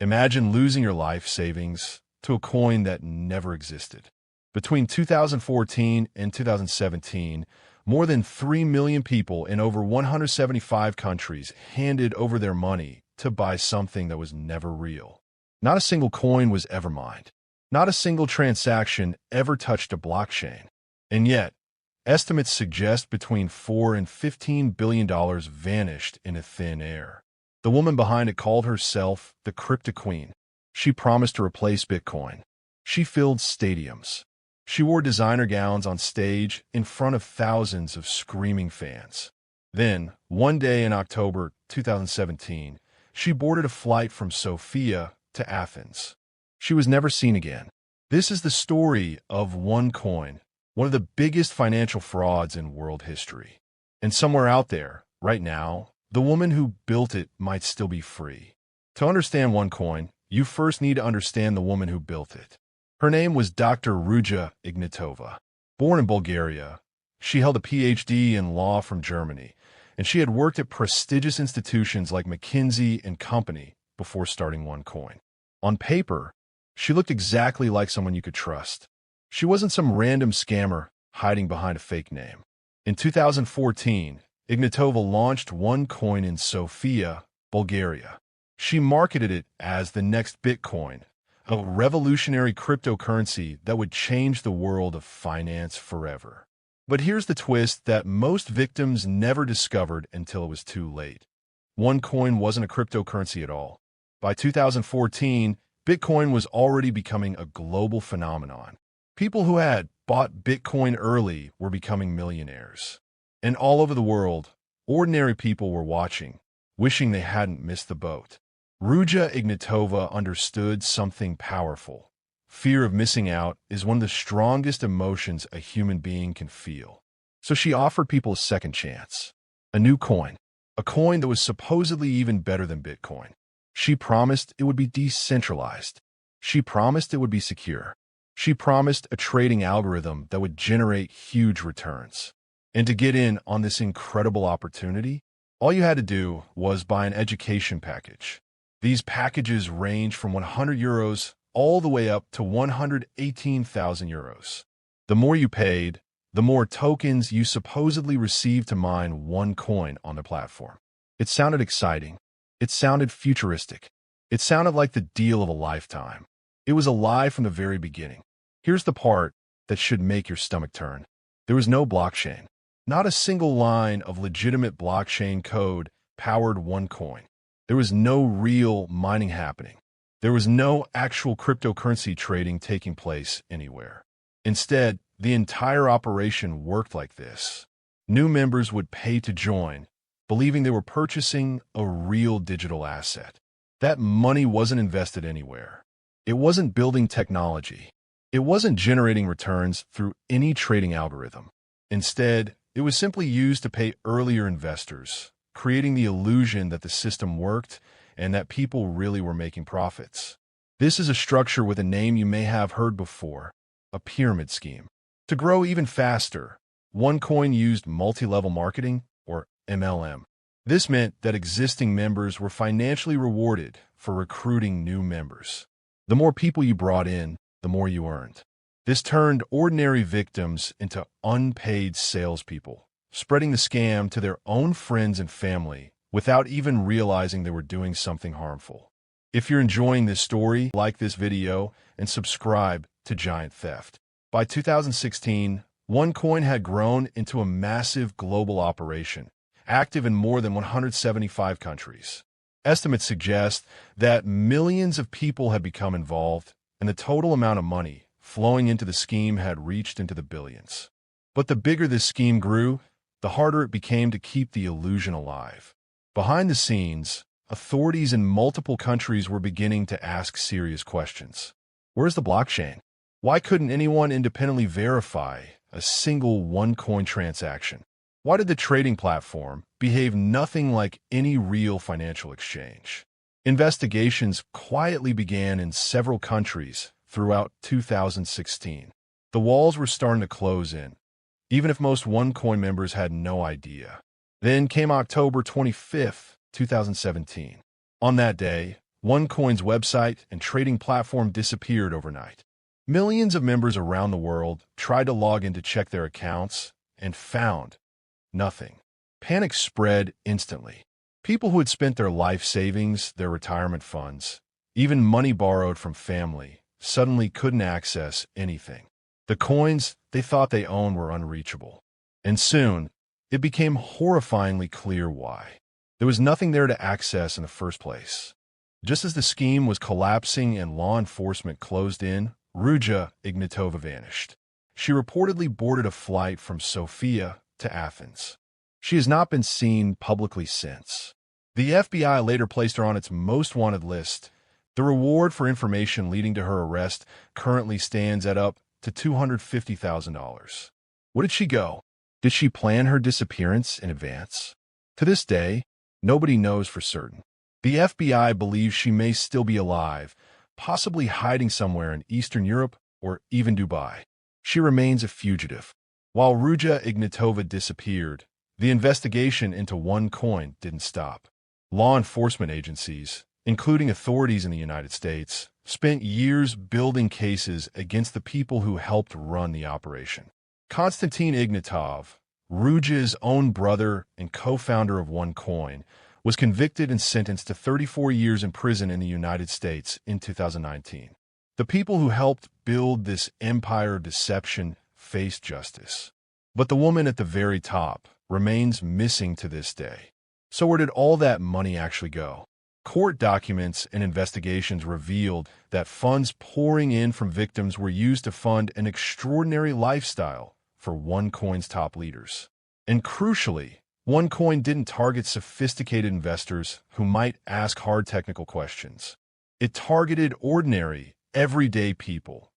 Imagine losing your life savings to a coin that never existed. Between 2014 and 2017, more than 3 million people in over 175 countries handed over their money to buy something that was never real. Not a single coin was ever mined. Not a single transaction ever touched a blockchain. And yet, estimates suggest between $4 and $15 billion vanished into thin air. The woman behind it called herself the Cryptoqueen. She promised to replace Bitcoin. She filled stadiums. She wore designer gowns on stage in front of thousands of screaming fans. Then, one day in October 2017, she boarded a flight from Sofia to Athens. She was never seen again. This is the story of OneCoin, one of the biggest financial frauds in world history. And somewhere out there, right now, the woman who built it might still be free. To understand OneCoin, you first need to understand the woman who built it. Her name was Dr. Ruja Ignatova. Born in Bulgaria, she held a PhD in law from Germany, and she had worked at prestigious institutions like McKinsey and Company before starting OneCoin. On paper, she looked exactly like someone you could trust. She wasn't some random scammer hiding behind a fake name. In 2014, Ignatova launched OneCoin in Sofia, Bulgaria. She marketed it as the next Bitcoin, a revolutionary cryptocurrency that would change the world of finance forever. But here's the twist that most victims never discovered until it was too late. OneCoin wasn't a cryptocurrency at all. By 2014, Bitcoin was already becoming a global phenomenon. People who had bought Bitcoin early were becoming millionaires. And all over the world, ordinary people were watching, wishing they hadn't missed the boat. Ruja Ignatova understood something powerful. Fear of missing out is one of the strongest emotions a human being can feel. So she offered people a second chance. A new coin. A coin that was supposedly even better than Bitcoin. She promised it would be decentralized. She promised it would be secure. She promised a trading algorithm that would generate huge returns. And to get in on this incredible opportunity, all you had to do was buy an education package. These packages range from 100 euros all the way up to 118,000 euros. The more you paid, the more tokens you supposedly received to mine OneCoin on the platform. It sounded exciting. It sounded futuristic. It sounded like the deal of a lifetime. It was a lie from the very beginning. Here's the part that should make your stomach turn. There was no blockchain. Not a single line of legitimate blockchain code powered OneCoin. There was no real mining happening. There was no actual cryptocurrency trading taking place anywhere. Instead, the entire operation worked like this. New members would pay to join, believing they were purchasing a real digital asset. That money wasn't invested anywhere. It wasn't building technology. It wasn't generating returns through any trading algorithm. Instead, it was simply used to pay earlier investors, creating the illusion that the system worked and that people really were making profits. This is a structure with a name you may have heard before, a pyramid scheme. To grow even faster, OneCoin used multi-level marketing, or MLM. This meant that existing members were financially rewarded for recruiting new members. The more people you brought in, the more you earned. This turned ordinary victims into unpaid salespeople, spreading the scam to their own friends and family without even realizing they were doing something harmful. If you're enjoying this story, like this video and subscribe to Giant Theft. By 2016, OneCoin had grown into a massive global operation, active in more than 175 countries. Estimates suggest that millions of people had become involved, and the total amount of money flowing into the scheme had reached into the billions. But the bigger this scheme grew, the harder it became to keep the illusion alive. Behind the scenes, authorities in multiple countries were beginning to ask serious questions. Where's the blockchain? Why couldn't anyone independently verify a single OneCoin transaction? Why did the trading platform behave nothing like any real financial exchange? Investigations quietly began in several countries throughout 2016. The walls were starting to close in, even if most OneCoin members had no idea. Then came October 25th, 2017. On that day, OneCoin's website and trading platform disappeared overnight. Millions of members around the world tried to log in to check their accounts and found nothing. Panic spread instantly. People who had spent their life savings, their retirement funds, even money borrowed from family, suddenly couldn't access anything. The coins they thought they owned were unreachable. And soon, it became horrifyingly clear why. There was nothing there to access in the first place. Just as the scheme was collapsing and law enforcement closed in, Ruja Ignatova vanished. She reportedly boarded a flight from Sofia to Athens. She has not been seen publicly since. The FBI later placed her on its most wanted list. The reward for information leading to her arrest currently stands at up to $250,000. Where did she go? Did she plan her disappearance in advance? To this day, nobody knows for certain. The FBI believes she may still be alive, possibly hiding somewhere in Eastern Europe or even Dubai. She remains a fugitive. While Ruja Ignatova disappeared, the investigation into OneCoin didn't stop. Law enforcement agencies, including authorities in the United States, spent years building cases against the people who helped run the operation. Konstantin Ignatov, Ruja's own brother and co-founder of OneCoin, was convicted and sentenced to 34 years in prison in the United States in 2019. The people who helped build this empire of deception faced justice. But the woman at the very top remains missing to this day. So where did all that money actually go? Court documents and investigations revealed that funds pouring in from victims were used to fund an extraordinary lifestyle for OneCoin's top leaders. And crucially, OneCoin didn't target sophisticated investors who might ask hard technical questions. It targeted ordinary, everyday people